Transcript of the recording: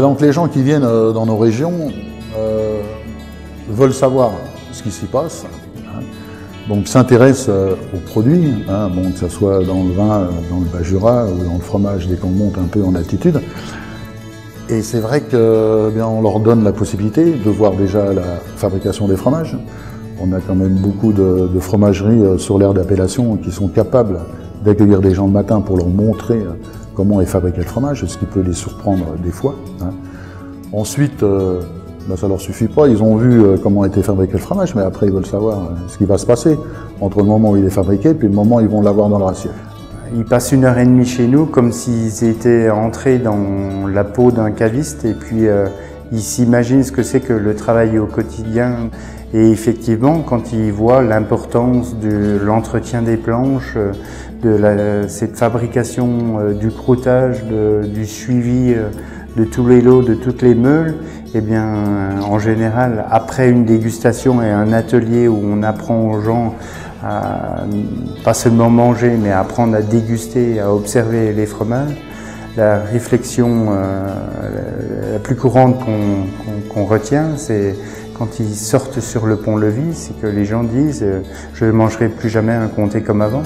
Donc les gens qui viennent dans nos régions veulent savoir ce qui s'y passe, hein. Donc s'intéressent aux produits, hein, bon, que ce soit dans le vin, dans le Bas-Jura ou dans le fromage dès qu'on monte un peu en altitude. Et c'est vrai qu'on leur donne la possibilité de voir déjà la fabrication des fromages. On a quand même beaucoup de fromageries sur l'aire d'appellation qui sont capables d'accueillir des gens le matin pour leur montrer comment est fabriqué le fromage, ce qui peut les surprendre des fois, hein. Ensuite, ça ne leur suffit pas, ils ont vu comment a été fabriqué le fromage, mais après ils veulent savoir ce qui va se passer entre le moment où il est fabriqué et puis le moment où ils vont l'avoir dans leur assiette. Ils passent 1h30 chez nous comme s'ils étaient entrés dans la peau d'un caviste et puis ils s'imaginent ce que c'est que le travail au quotidien. Et effectivement, quand ils voient l'importance de l'entretien des planches, de cette fabrication du croûtage, du suivi de tous les lots, de toutes les meules, eh bien, en général, après une dégustation et un atelier où on apprend aux gens à pas seulement manger, mais à apprendre à déguster, à observer les fromages, la réflexion la plus courante qu'on retient, c'est quand ils sortent sur le pont-levis, c'est que les gens disent « je ne mangerai plus jamais un comté comme avant ».